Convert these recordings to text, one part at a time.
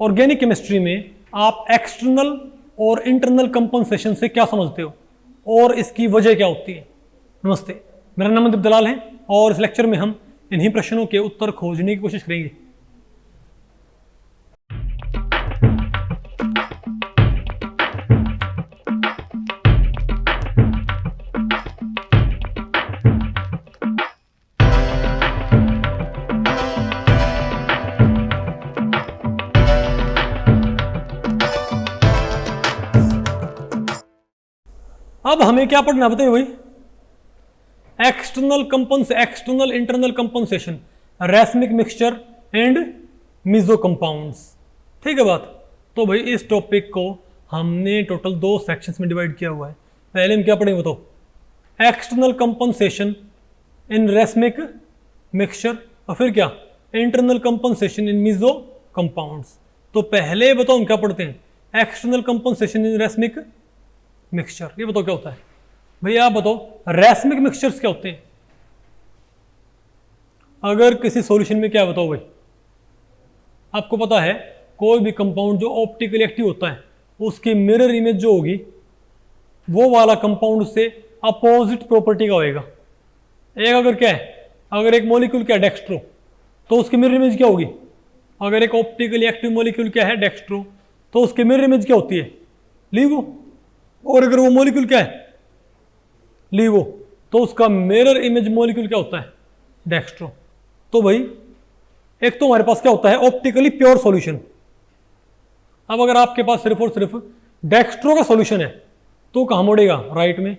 Organic chemistry में आप external और इंटरनल कंपनसेशन से क्या समझते हो और इसकी वजह क्या होती है। नमस्ते, मेरा नाम मनदीप दलाल है और इस लेक्चर में हम इन्हीं प्रश्नों के उत्तर खोजने की कोशिश करेंगे। अब हमें क्या पढ़ना बताइए भाई। External internal compensation, racemic mixture and meso compounds. ठीक है बात। तो भाई इस टॉपिक को हमने टोटल 2 सेक्शंस में डिवाइड किया हुआ है। पहले हम क्या पढ़ेंगे बताओ, एक्सटर्नल कंपनसेशन इन रैसमिक मिक्सचर और फिर क्या, इंटरनल कंपनसेशन इन मीजो कंपाउंड्स। तो पहले बताओ हम क्या पढ़ते हैं, एक्सटर्नल कंपनसेशन इन रैसमिक मिक्सचर। ये बताओ क्या होता है भैया, आप बताओ रैसमिक मिक्सचर्स क्या होते हैं। अगर किसी सॉल्यूशन में क्या बताओ भाई, आपको पता है कोई भी कंपाउंड जो ऑप्टिकली एक्टिव होता है उसकी मिरर इमेज जो होगी वो वाला कंपाउंड से अपोजिट प्रॉपर्टी का होएगा। एक अगर क्या है, अगर एक मॉलिक्यूल क्या है डेक्स्ट्रो, तो उसकी मिरर इमेज क्या होगी। अगर एक ऑप्टिकली एक्टिव मॉलिक्यूल क्या है डेक्स्ट्रो, तो उसकी मिरर इमेज क्या होती है लीवो। और अगर वो मॉलिक्यूल क्या है लीवो, तो उसका मिरर इमेज मॉलिक्यूल क्या होता है डेक्स्ट्रो। तो भाई एक तो हमारे पास क्या होता है ऑप्टिकली प्योर सॉल्यूशन। अब अगर आपके पास सिर्फ और सिर्फ डेक्स्ट्रो का सॉल्यूशन है तो कहां मोड़ेगा, राइट में।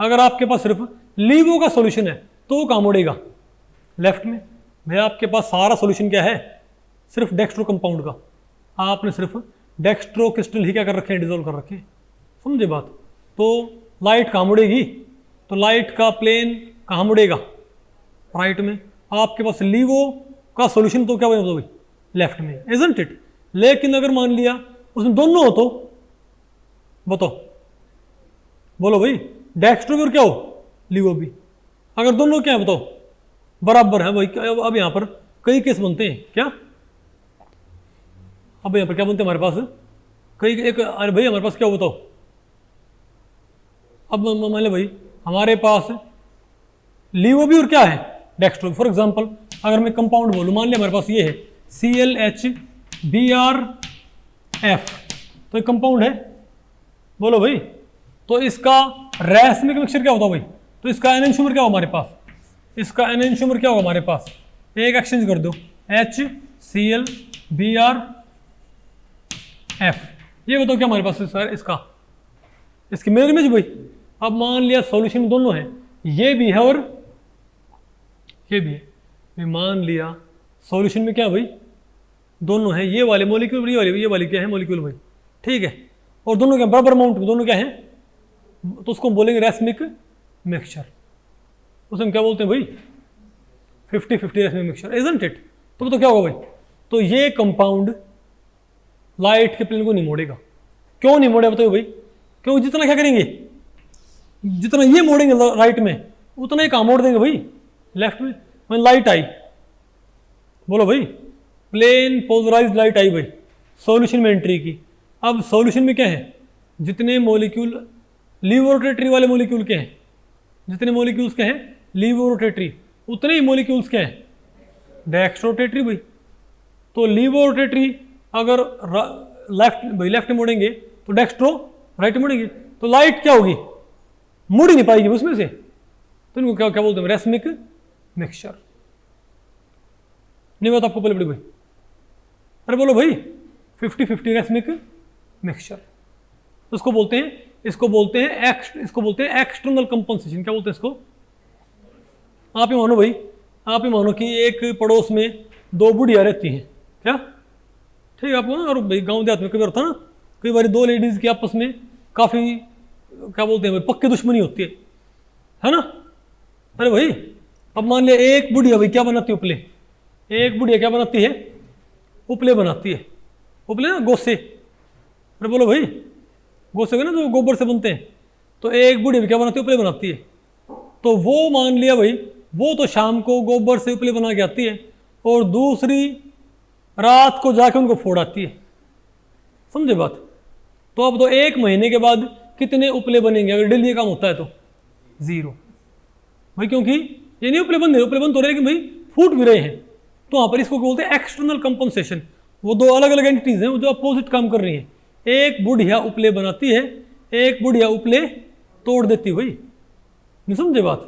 अगर आपके पास सिर्फ लीवो का सॉल्यूशन है तो वो कहां मोड़ेगा, लेफ्ट में। भैया आपके पास सारा सॉल्यूशन क्या है, सिर्फ डेक्स्ट्रो कंपाउंड का। आपने सिर्फ डेक्स्ट्रो क्रिस्टल ही क्या कर रखे हैं, डिजोल्व कर रखे हैं। समझे बात। तो लाइट कहाँ मुड़ेगी, तो लाइट का प्लेन कहाँ मुड़ेगा, राइट में। आपके पास लीवो का सॉल्यूशन तो क्या बनेगा भाई, लेफ्ट में, इजंट इट। लेकिन अगर मान लिया उसमें दोनों हो तो बताओ, बोलो भाई, डेक्स्ट्रो भी और क्या हो लीवो भी। अगर दोनों क्या है बताओ बराबर है भाई। अब यहाँ पर कई केस बनते हैं क्या, अब यहाँ पर क्या बनते हैं हमारे पास कई एक, अरे भाई हमारे पास क्या हो बताओ। अब मान लो भाई हमारे पास लीवो भी और क्या है डेक्स्ट्रो। फॉर एग्जांपल अगर मैं कंपाउंड बोलूँ, मान लिया हमारे पास ये है ClHBrF, तो एक कंपाउंड है, बोलो भाई। तो इसका रैसमिक मिक्सचर क्या होता है भाई, तो इसका एनेंशियोमर क्या होगा हमारे पास, इसका एनेंशियोमर क्या होगा हमारे पास, एक एक्सचेंज कर दो HClBrF। ये बताओ क्या हमारे पास सर इसका, इसकी मिरर इमेज भाई। अब मान लिया सॉल्यूशन में दोनों है, ये भी है और ये भी है। मान लिया सॉल्यूशन में क्या भाई दोनों है, ये वाले मॉलिक्यूल ये वाली क्या है मॉलिक्यूल भाई, ठीक है। और दोनों क्या बराबर अमाउंट में, दोनों क्या है, तो उसको बोलेंगे रैसमिक मिक्सचर। उसे हम क्या बोलते हैं भाई 50-50 रैसमिक मिक्सचर, इजंट इट। तो क्या होगा भाई, तो ये कंपाउंड लाइट के प्लेन को नहीं मोड़ेगा। क्यों नहीं मोड़ेगा बताओ भाई, क्योंकि जितना क्या करेंगे, जितना ये मोड़ेंगे राइट में उतना ही कहाँ मोड़ देंगे भाई, लेफ्ट में। मैं लाइट आई, बोलो भाई प्लेन पोलराइज्ड लाइट आई भाई सॉल्यूशन में एंट्री की। अब सॉल्यूशन में क्या है, जितने मॉलिक्यूल लीवोरोटेटरी वाले मॉलिक्यूल के हैं, जितने मॉलिक्यूल्स के हैं लीवोरोटेटरी, उतने ही मॉलिक्यूल्स के हैं डेक्स्ट्रोटेटरी भाई। तो लीवोरोटेटरी अगर लेफ्ट में मोड़ेंगे तो डेक्स्ट्रो राइट मुड़ेगी, तो लाइट क्या होगी, मुड़ ही नहीं पाएगी उसमें से। तो इनको क्या बोलते हैं रैसमिक मिक्सचर। नहीं बात आपको पहले बड़ी भाई, अरे बोलो भाई 50-50 रैसमिक मिक्सचर। तो इसको बोलते हैं एक्सटर्नल कंपनसेशन। क्या बोलते हैं इसको, आप ही मानो भाई, आप ही मानो कि एक पड़ोस में 2 बुढ़िया रहती हैं क्या, ठीक है। आपको और भाई गाँव देहात में कभी होता ना, कई बार 2 लेडीज की आपस में काफ़ी क्या बोलते हैं पक्की दुश्मनी होती है ना। अरे भाई अब मान लिया एक बुढ़िया भाई क्या बनाती है उपले, एक बुढ़िया क्या बनाती है उपले बनाती है, उपले ना गोसे। अरे बोलो भाई गोसे ना जो गोबर से बनते हैं, तो एक बुढ़िया क्या बनाती है उपले बनाती है। तो वो मान लिया भाई वो तो शाम को गोबर से उपले बना के आती है, और दूसरी रात को जाके उनको फोड़ आती है। समझे बात? तो अब तो 1 महीने के बाद कितने उपले बनेंगे अगर डेली ये काम होता है तो? 0 भाई, क्योंकि ये नहीं उपले बन तो रहे, लेकिन भाई फूट भी रहे हैं। तो वहां पर इसको बोलते हैं एक्सटर्नल कंपनसेशन। वो 2 अलग अलग एंटिटीज हैं जो अपोजिट काम कर रही है। एक बुढ़िया उपले बनाती है, एक बुढ़िया उपले तोड़ देती है। भाई नहीं समझे बात?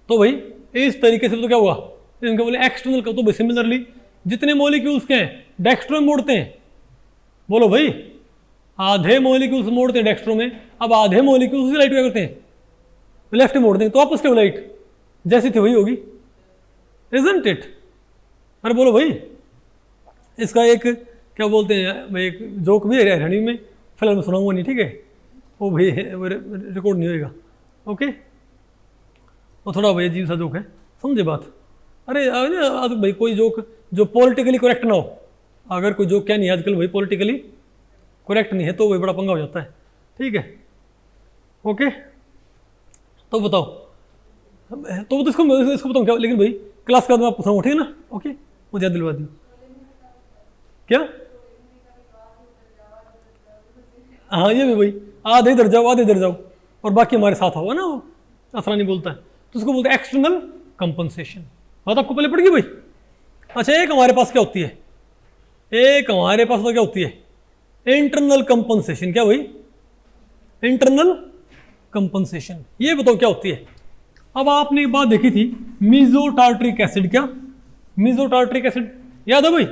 तो भाई इस तरीके से तो क्या हुआ, इनका बोले एक्सटर्नल। तो भाई सिमिलरली जितने मॉलिक्यूल्स के हैं डेक्स्ट्रो में मोड़ते हैं। बोलो भाई, आधे मॉलिक्यूल्स मोड़ते हैं डेक्स्ट्रो में, अब आधे मॉलिक्यूल्स लाइट क्या करते हैं, लेफ्ट में मोड़ देंगे, तो आपस के लाइट जैसी थी वही होगी, इजंट इट? अरे बोलो भाई, इसका एक क्या बोलते हैं भाई, एक जोक भी है हरियाणवी में, फिलहाल मैं सुनाऊंगा नहीं, ठीक है? वो भाई रिकॉर्ड नहीं होएगा, ओके? वो थोड़ा भाई अजीब सा जोक है, समझे बात? अरे भाई कोई जोक जो पॉलिटिकली करेक्ट ना हो, अगर कोई जोक क्या नहीं आजकल भाई पॉलिटिकली करेक्ट नहीं है तो वही बड़ा पंगा हो जाता है, ठीक है? ओके, तो बताओ, तो इसको बताऊँ क्या? लेकिन भाई क्लास के बाद मैं आपको सुनाऊँ, ठीक है ना? ओके, मुझे याद दिलवा दियो। क्या? हाँ ये भी भाई, आधे इधर जाओ आधे इधर जाओ और बाकी हमारे साथ होगा ना, वो आसानी बोलता है, तो उसको बोलते हैं एक्सटर्नल कंपनसेशन। बात आपको पहले पड़ गई भाई? अच्छा, एक हमारे पास क्या होती है, एक हमारे पास तो क्या होती है, इंटरनल कंपनसेशन। क्या भाई? Internal compensation. ये बताओ क्या होती है? अब आपने एक बात देखी थी, मीजोटार्ट्रिक एसिड। क्या मीजोटार्ट्रिक एसिड याद है भाई?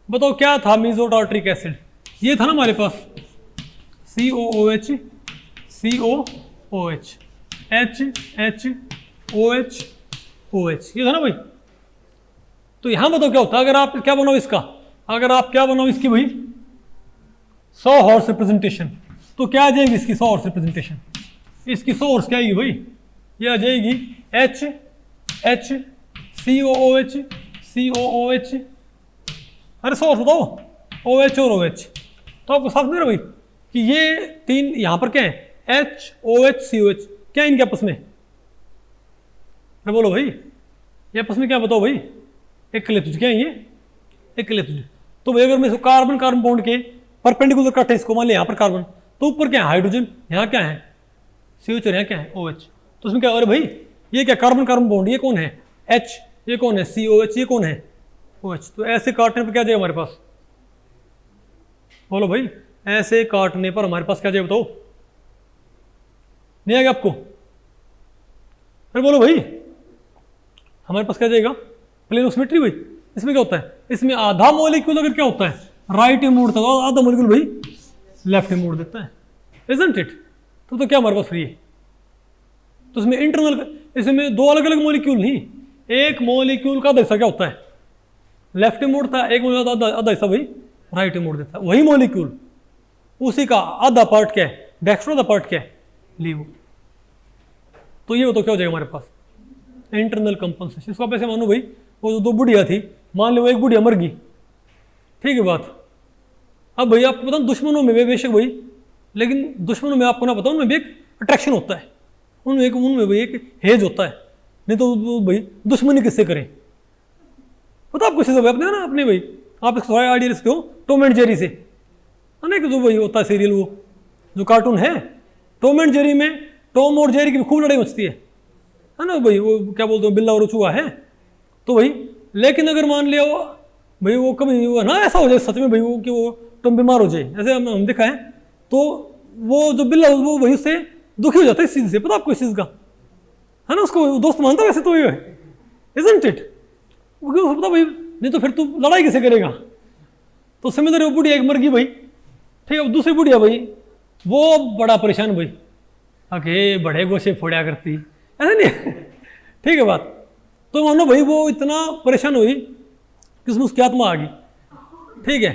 बताओ क्या था मीजोटार्ट्रिक एसिड? ये था ना हमारे पास COOH COOH HHOH, ये था ना भाई? तो यहां बताओ क्या होता है अगर आप क्या बनाओ इसका, अगर आप क्या बनाओ इसकी भाई 100 हॉर्स रिप्रेजेंटेशन, तो क्या आ जाएगी इसकी 100 हॉर्स रिप्रेजेंटेशन? इसकी 100 हॉर्स क्या आएगी भाई? ये आ जाएगी COOH अरे 100 हॉर्स बताओ, OH और OH। तो आपको साफ नहीं रहा भाई कि ये 3 यहां पर क्या है, HOH COH, क्या इनके आपस में? अरे बोलो भाई, ये आपस में क्या बताओ भाई? इक्लिप्स्ड। क्या है ये? इक्लिप्स्ड। तो भाई अगर मैं इसको कार्बन कार्बन बॉन्ड के परपेंडिकुलर काटे इसको, मान लिया यहाँ पर कार्बन, तो ऊपर क्या है हाइड्रोजन, यहाँ क्या है COH और यहाँ क्या है OH। तो उसमें क्या, अरे भाई ये क्या कार्बन कार्बन बॉन्ड, ये कौन है H, ये कौन है COH, ये कौन है OH। तो ऐसे काटने पर क्या जाएगा हमारे पास? बोलो भाई, ऐसे काटने पर हमारे पास क्या जाएगा बताओ? नहीं आएगा आपको? अरे बोलो भाई, हमारे पास क्या जाएगा? Plane of symmetry. भाई इसमें क्या होता है, इसमें आधा मॉलिक्यूल अगर क्या होता है राइट में मोड़ता है, आधा मॉलिक्यूल भाई लेफ्ट में मोड़ देता है, इजंट इट? तो क्या हमारे पास फ्री है? तो इसमें इंटरनल, इसमें 2 अलग अलग मॉलिक्यूल नहीं, एक मॉलिक्यूल का आधा हिस्सा क्या होता है लेफ्ट में मोड़ता है, एक मॉलिक्यूल आधा हिस्सा भाई राइट में मोड़ देता है, वही मॉलिक्यूल, उसी का आधा पार्ट क्या है डेक्स्ट्रो, आधा पार्ट क्या है लीवो। तो ये बताओ क्या हो जाएगा हमारे पास? Internal compensation. इसको आप ऐसे मानो भाई, वो 2 बुढ़िया थी, मान लो एक बुढ़िया मर गई, ठीक है बात? अब भाई आपको पता दुश्मनों में बेशक भाई, लेकिन दुश्मनों में आपको ना पता उनमें भी एक अट्रैक्शन होता है, उनमें भाई एक हेज होता है, नहीं तो भाई दुश्मनी किससे करें? पता आपको चीज़ अपने ना अपने भाई, आप इसको आइडिया रखते हो टॉम एंड जेरी से, है ना? कि जो भाई होता है सीरियल, वो जो कार्टून है टॉम एंड जेरी में, टॉम और जेरी की खूब लड़ाई मचती है ना भाई? वो क्या बोलते हो, बिल्ला और चूहा है। तो भाई लेकिन अगर मान लिया वो भाई वो कभी वो ना ऐसा हो जाए सच में भाई वो कि वो टॉम बीमार हो जाए, ऐसे हम देखा है, तो वो जो बिल्ला वो वही उससे दुखी हो जाता है इस चीज़ से, पता आपको इस चीज़ का, है ना? उसको दोस्त मानता है वैसे तो, ये इजंट इट? क्यों पता भाई, नहीं तो फिर तू लड़ाई कैसे करेगा? तो सिमिलर वो बुढ़िया एक मर गई भाई, ठीक है? दूसरी बुढ़िया भाई वो बड़ा परेशान भाई, अके बड़े गोशे फोड़ा करती, ऐसा नहीं ठीक है बात? तो मानो भाई वो इतना परेशान हुई कि उसमें उसकी आत्मा आ गई, ठीक है?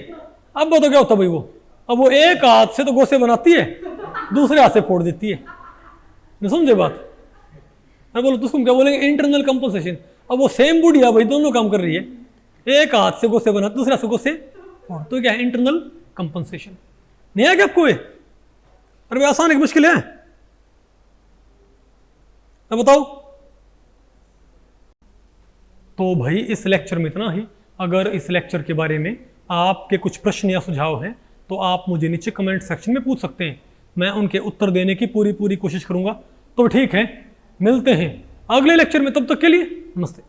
अब बताओ क्या होता भाई? वो अब वो एक हाथ से तो गोशे बनाती है, दूसरे हाथ से फोड़ देती है, नहीं समझे बात? अरे बोलो, तुझको क्या बोलेंगे? Internal compensation. अब वो सेम बुढ़िया भाई दोनों काम कर रही है, एक हाथ से गोशे बनाती, दूसरे हाथ से गोशे फोड़, तो क्या है इंटरनल कंपनसेशन। नहीं है क्या आपको ये? अरे भाई आसान है कि मुश्किल है? अब बताओ। तो भाई इस लेक्चर में इतना ही, अगर इस लेक्चर के बारे में आपके कुछ प्रश्न या सुझाव हैं तो आप मुझे नीचे कमेंट सेक्शन में पूछ सकते हैं, मैं उनके उत्तर देने की पूरी कोशिश करूंगा। तो ठीक है, मिलते हैं अगले लेक्चर में, तब तक के लिए नमस्ते।